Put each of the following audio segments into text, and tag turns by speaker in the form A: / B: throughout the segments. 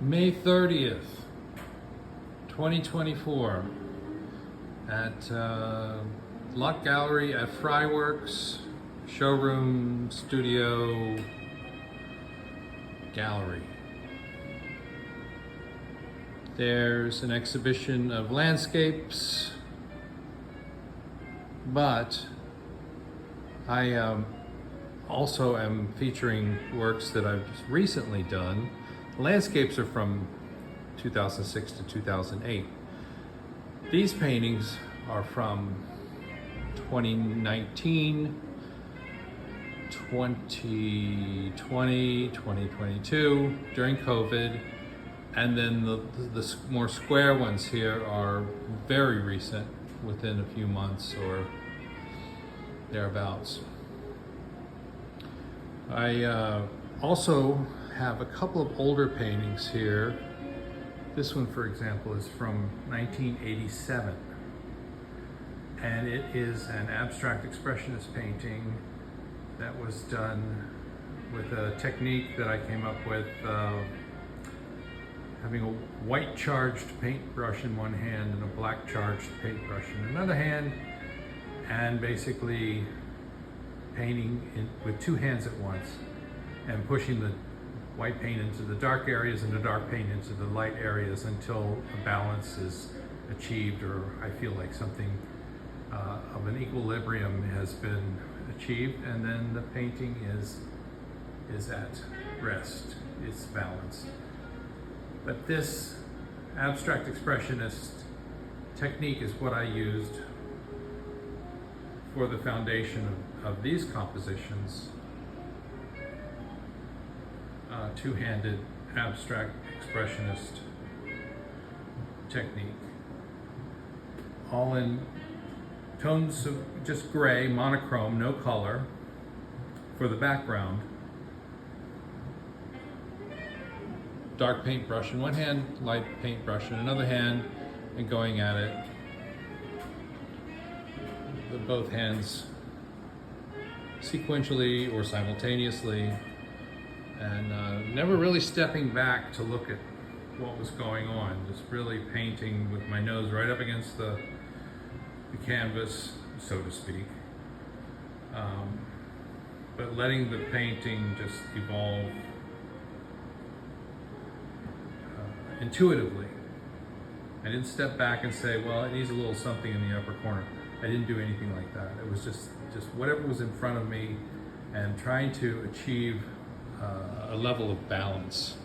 A: May 30th, 2024 at Loch Gallery at FryeWorks Showroom Studio Gallery. There's an exhibition of landscapes, but I also am featuring works that I've just recently done. Landscapes are from 2006 to 2008. These paintings are from 2019, 2020, 2022, during COVID. And then the more square ones here are very recent, within a few months or thereabouts. I also have a couple of older paintings here. This one, for example, is from 1987. And it is an abstract expressionist painting that was done with a technique that I came up with, having a white charged paintbrush in one hand and a black charged paintbrush in another hand, and basically painting with two hands at once and pushing the white paint into the dark areas and the dark paint into the light areas until a balance is achieved, or I feel like something of an equilibrium has been achieved, and then the painting is at rest, it's balanced. But this abstract expressionist technique is what I used for the foundation of these compositions. Two-handed abstract expressionist technique. All in tones of just gray, monochrome, no color for the background. Dark paintbrush in one hand, light paintbrush in another hand, and going at it with both hands sequentially or simultaneously, and never really stepping back to look at what was going on, just really painting with my nose right up against the canvas, so to speak, but letting the painting just evolve intuitively. I didn't step back and say, well, it needs a little something in the upper corner. I didn't do anything like that. It was just whatever was in front of me, and trying to achieve a level of balance.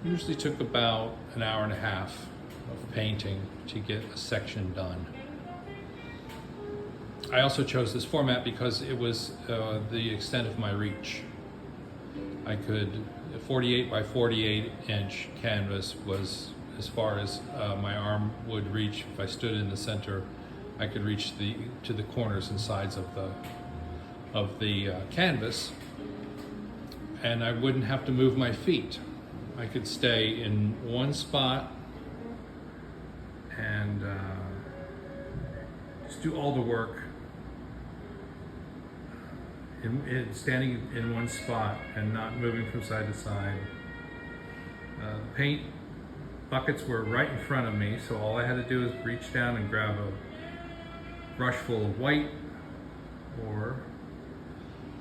A: Usually took about an hour and a half of painting to get a section done. I also chose this format because it was the extent of my reach. I could, a 48 by 48 inch canvas was as far as my arm would reach. If I stood in the center, I could reach to the corners and sides of the canvas, and I wouldn't have to move my feet. I could stay in one spot and just do all the work standing in one spot and not moving from side to side. Paint buckets were right in front of me, so all I had to do was reach down and grab a brush full of white or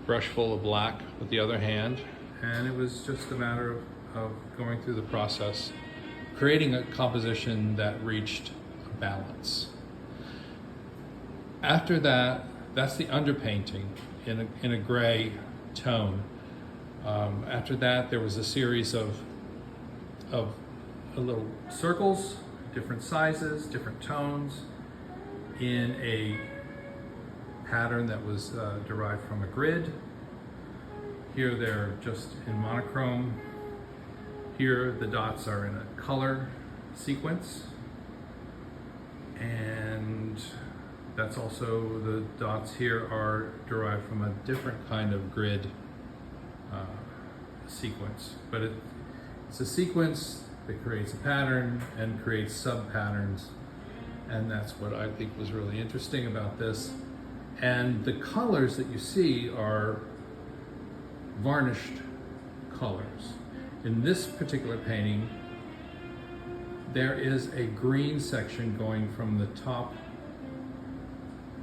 A: brush full of black with the other hand, and it was just a matter of going through the process, creating a composition that reached a balance. After that, that's the underpainting in a gray tone. After that, there was a series of little circles, different sizes, different tones, in a pattern that was derived from a grid. Here they're just in monochrome. Here the dots are in a color sequence, and that's also, the dots here are derived from a different kind of grid sequence, but it's a sequence that creates a pattern and creates sub-patterns, and that's what I think was really interesting about this. And the colors that you see are varnished colors. In this particular painting, there is a green section going from the top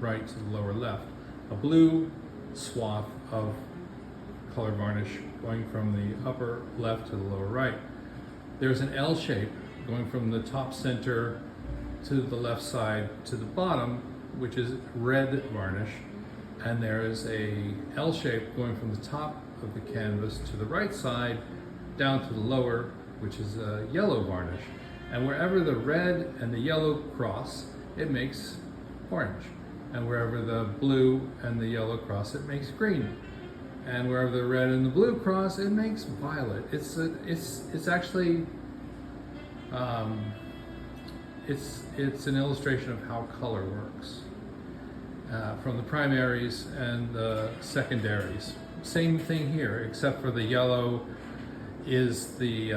A: right to the lower left, a blue swath of color varnish going from the upper left to the lower right. There's an L shape going from the top center to the left side to the bottom, which is red varnish, and there is a L shape going from the top of the canvas to the right side down to the lower, which is a yellow varnish. And wherever the red and the yellow cross, it makes orange. And wherever the blue and the yellow cross, it makes green. And wherever the red and the blue cross, it makes violet. It's actually it's an illustration of how color works from the primaries and the secondaries. Same thing here, except for the yellow is the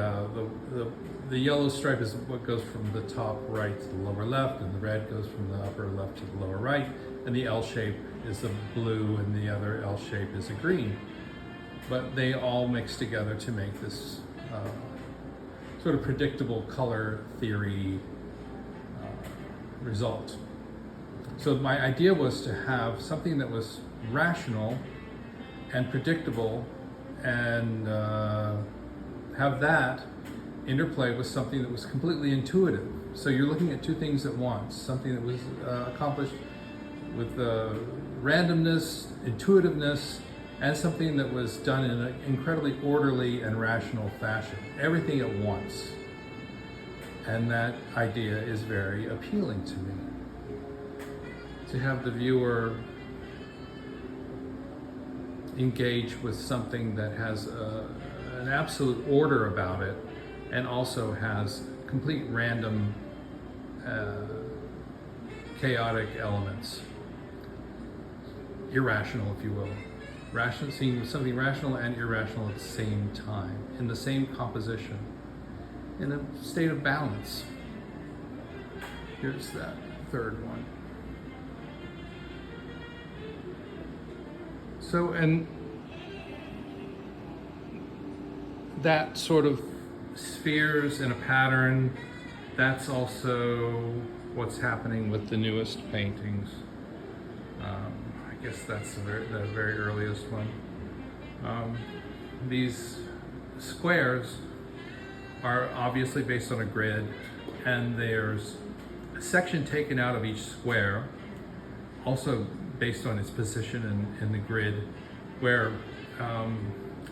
A: yellow stripe is what goes from the top right to the lower left, and the red goes from the upper left to the lower right, and the L shape is the blue, and the other L shape is a green. But they all mix together to make this sort of predictable color theory result. So my idea was to have something that was rational and predictable, and have that interplay with something that was completely intuitive. So you're looking at two things at once, something that was accomplished with randomness, intuitiveness, and something that was done in an incredibly orderly and rational fashion. Everything at once. And that idea is very appealing to me. To have the viewer engage with something that has an absolute order about it, and also has complete random, chaotic elements. Irrational, if you will. Rational, seeing something rational and irrational at the same time, in the same composition, in a state of balance. Here's that third one. So, and that sort of spheres in a pattern, that's also what's happening with the newest paintings. I guess that's the very earliest one. These squares are obviously based on a grid, and there's a section taken out of each square, also based on its position in the grid, where I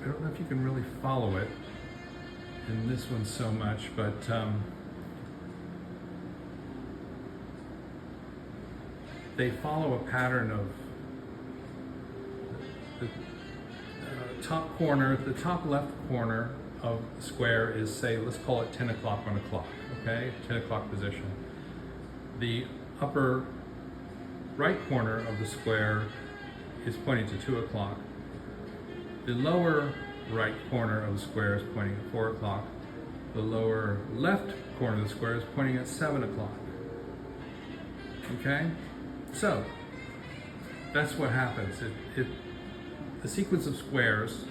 A: don't know if you can really follow it in this one so much, but they follow a pattern of the top corner, the top left corner of the square is, say, let's call it 10 o'clock on a clock, okay? 10 o'clock position. The upper right corner of the square is pointing to 2 o'clock. The lower right corner of the square is pointing at 4 o'clock. The lower left corner of the square is pointing at 7 o'clock. Okay? So, that's what happens. The sequence of squares,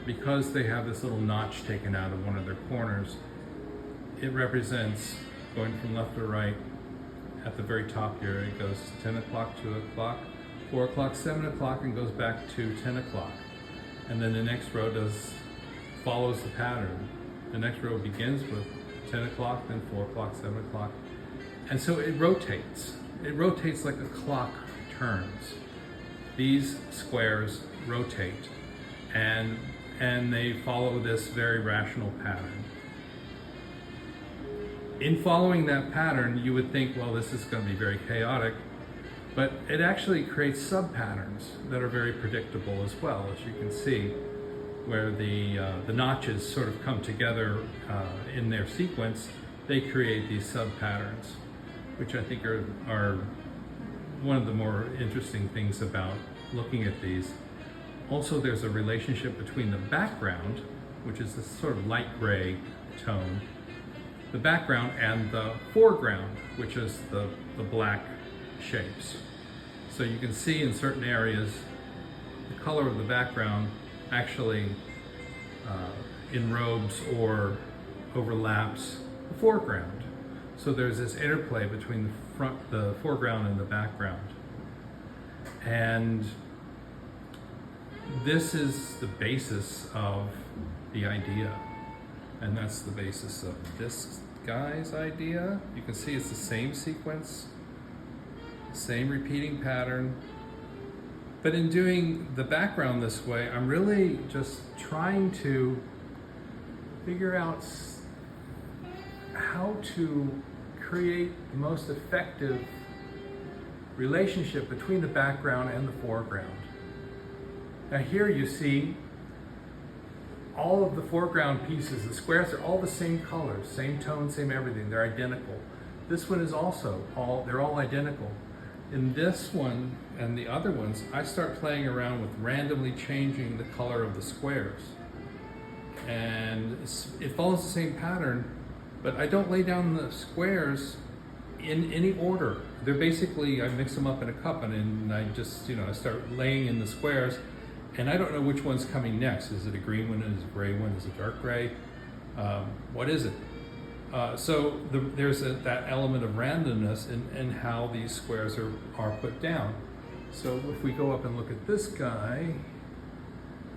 A: because they have this little notch taken out of one of their corners, it represents going from left to right. At the very top here, it goes 10 o'clock, 2 o'clock, 4 o'clock, 7 o'clock, and goes back to 10 o'clock. And then the next row follows the pattern. The next row begins with 10 o'clock, then 4 o'clock, 7 o'clock. And so it rotates. It rotates like a clock turns. These squares rotate, and they follow this very rational pattern. In following that pattern, you would think, well, this is going to be very chaotic, but it actually creates sub-patterns that are very predictable as well, as you can see, where the notches sort of come together in their sequence. They create these sub-patterns, which I think are one of the more interesting things about looking at these. Also, there's a relationship between the background, which is this sort of light gray tone, the background, and the foreground, which is the black shapes. So you can see in certain areas, the color of the background actually enrobes or overlaps the foreground. So there's this interplay between the foreground and the background. And this is the basis of the idea. And that's the basis of this guy's idea. You can see it's the same sequence, same repeating pattern. But in doing the background this way, I'm really just trying to figure out how to create the most effective relationship between the background and the foreground. Now here you see all of the foreground pieces, the squares are all the same colors, same tone, same everything, they're identical. This one is also they're all identical. In this one and the other ones, I start playing around with randomly changing the color of the squares. And it follows the same pattern, but I don't lay down the squares in any order. They're basically, I mix them up in a cup and I just, I start laying in the squares, and I don't know which one's coming next. Is it a green one? Is it a gray one? Is it dark gray? What is it? So there's that element of randomness in how these squares are put down. So if we go up and look at this guy,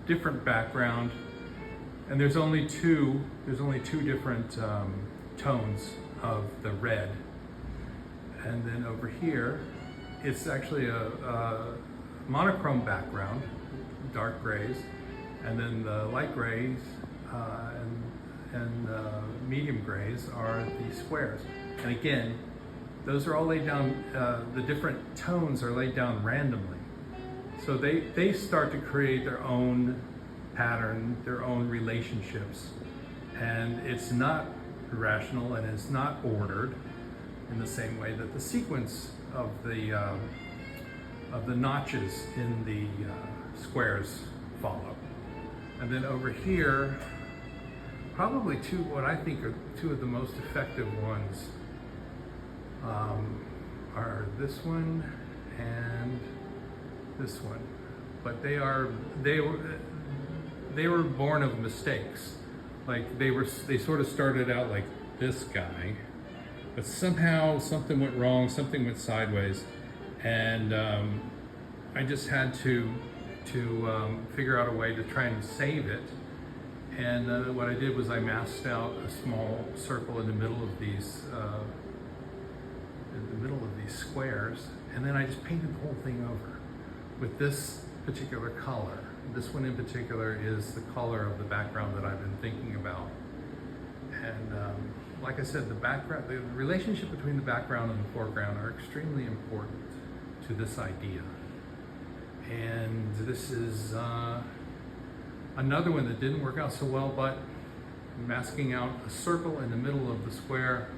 A: different background, and there's only two different tones of the red. And then over here, it's actually a monochrome background, dark grays, and then the light grays and medium grays are the squares. And again, those are all laid down, the different tones are laid down randomly. So they start to create their own pattern, their own relationships. And it's not rational and it's not ordered in the same way that the sequence of the notches in the squares follow. And then over here, probably what I think are two of the most effective ones are this one and this one. But they were born of mistakes. Like they sort of started out like this guy, but somehow something went wrong, something went sideways, and I just had to figure out a way to try and save it. And what I did was I masked out a small circle in the middle of these squares, and then I just painted the whole thing over with this particular color. This one in particular is the color of the background that I've been thinking about. And like I said, the relationship between the background and the foreground are extremely important to this idea. And this is another one that didn't work out so well, but masking out a circle in the middle of the square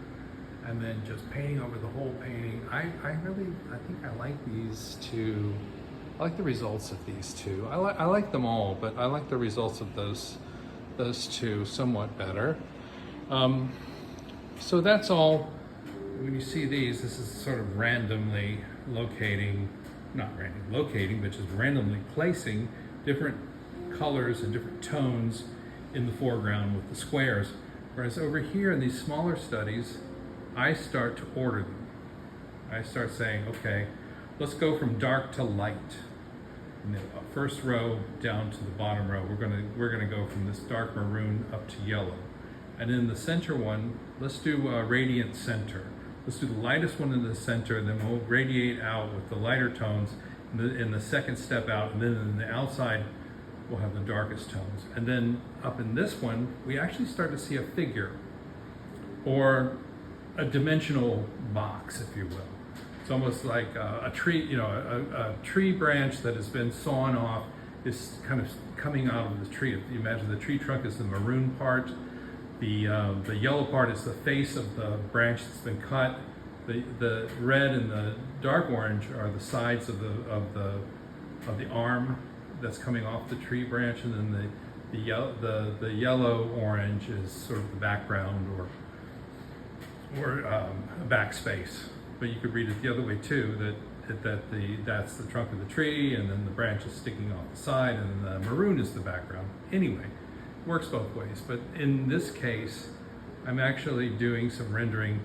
A: and then just painting over the whole painting. I think I like these two. I like the results of these two. I like them all, but I like the results of those two somewhat better. So that's all. When you see these, this is sort of randomly locating, not randomly locating, but just randomly placing different colors and different tones in the foreground with the squares. Whereas over here in these smaller studies, I start to order them. I start saying, okay, let's go from dark to light. In the first row down to the bottom row, we're gonna go from this dark maroon up to yellow. And in the center one, let's do a radiant center. Let's do the lightest one in the center, and then we'll radiate out with the lighter tones in the second step out, and then in the outside, we'll have the darkest tones. And then up in this one, we actually start to see a figure, or a dimensional box, if you will. It's almost like a tree, a tree branch that has been sawn off is kind of coming out of the tree. If you imagine the tree trunk is the maroon part, the yellow part is the face of the branch that's been cut. The red and the dark orange are the sides of the arm that's coming off the tree branch, and then the yellow orange is sort of the background or a backspace. But you could read it the other way too, that's the trunk of the tree, and then the branch is sticking off the side, and then the maroon is the background. Anyway, works both ways, but in this case, I'm actually doing some rendering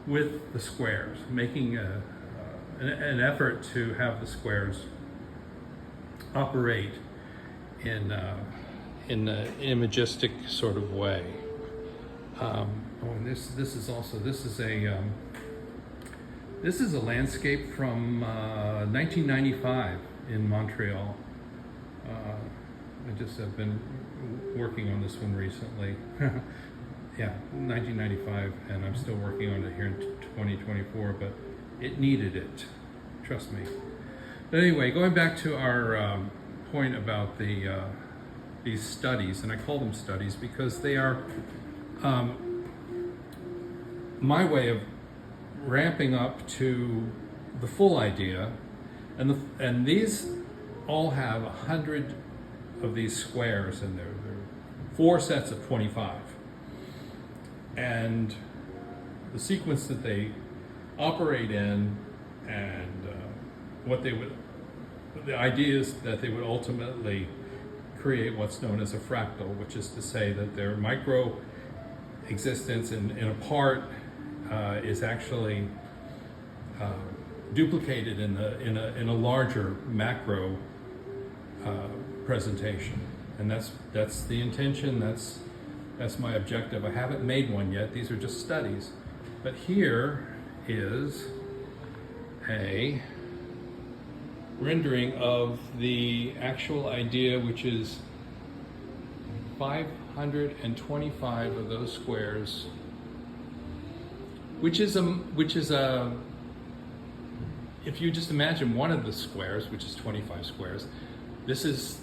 A: with the squares, making an effort to have the squares operate in a imagistic sort of way. And this is a landscape from 1995 in Montreal. I just have been working on this one recently. Yeah, 1995, and I'm still working on it here in 2024, but it needed it, trust me. But anyway, going back to our point about these studies, and I call them studies because they are my way of ramping up to the full idea, and these all have 100 of these squares in there. There are 4 sets of 25. And the sequence that they operate in, and the idea is that they would ultimately create what's known as a fractal, which is to say that their micro existence in a part is actually duplicated in a larger macro presentation, and that's the intention. That's my objective. I haven't made one yet. These are just studies. But here is a rendering of the actual idea, which is 525 of those squares, which is if you just imagine one of the squares, which is 25 squares, this is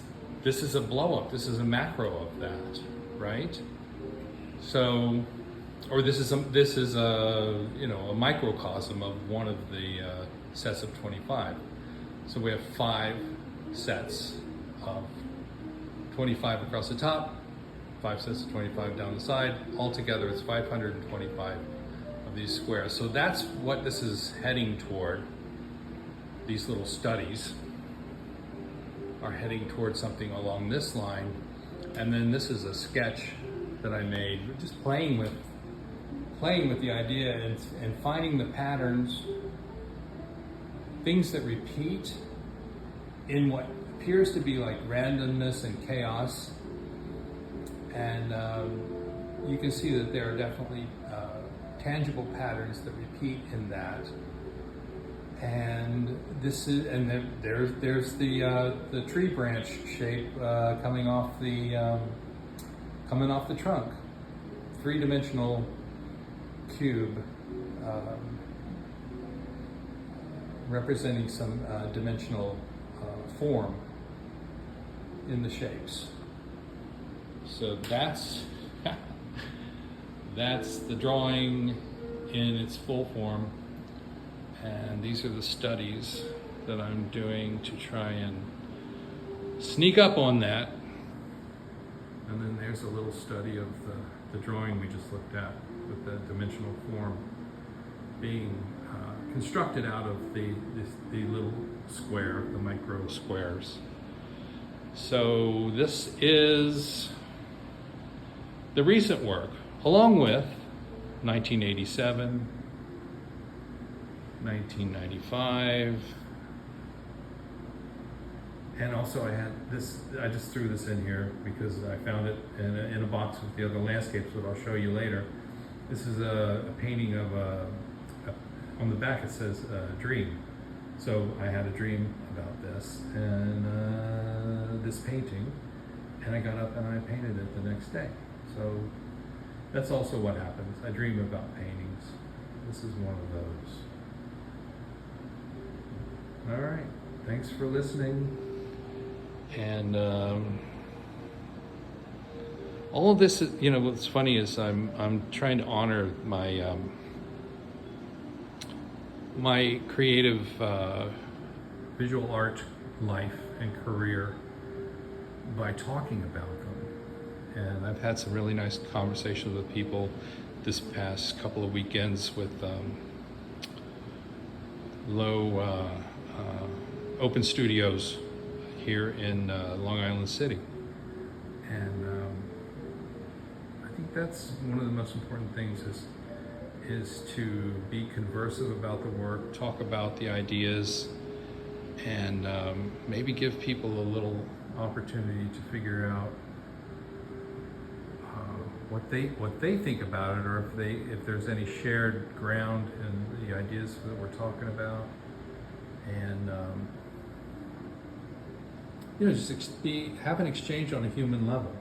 A: a blow up. This is a macro of that, right? So, or this is a microcosm of one of the sets of 25. So we have 5 sets of 25 across the top, 5 sets of 25 down the side. Altogether, it's 525 of these squares. So that's what this is heading toward. These little studies are heading towards something along this line. And then this is a sketch that I made, just playing with the idea and finding the patterns, things that repeat in what appears to be like randomness and chaos. And you can see that there are definitely tangible patterns that repeat in that. And then there's the tree branch shape coming off the trunk, 3-dimensional cube representing some dimensional form in the shapes. So that's the drawing in its full form. And these are the studies that I'm doing to try and sneak up on that. And then there's a little study of the drawing we just looked at with the dimensional form being constructed out of the little square, the micro squares. So this is the recent work, along with 1987, 1995, and also I had this. I just threw this in here because I found it in a box with the other landscapes, that I'll show you later. This is a painting of on the back it says dream. So I had a dream about this and this painting, and I got up and I painted it the next day. So that's also what happens. I dream about paintings. This is one of those. All right, thanks for listening. And all of this, what's funny is I'm trying to honor my my creative visual art life and career by talking about them. And I've had some really nice conversations with people this past couple of weekends with Low Open Studios here in Long Island City. And that's one of the most important things is to be conversive about the work, talk about the ideas, and maybe give people a little opportunity to figure out what they think about it, or if there's any shared ground in the ideas that we're talking about, and just have an exchange on a human level.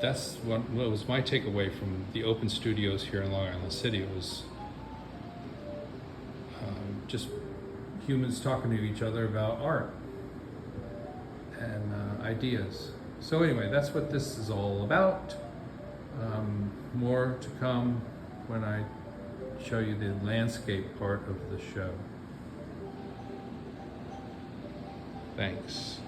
A: That's what was my takeaway from the open studios here in Long Island City. It was just humans talking to each other about art and ideas. So anyway, that's what this is all about. More to come when I show you the landscape part of the show. Thanks.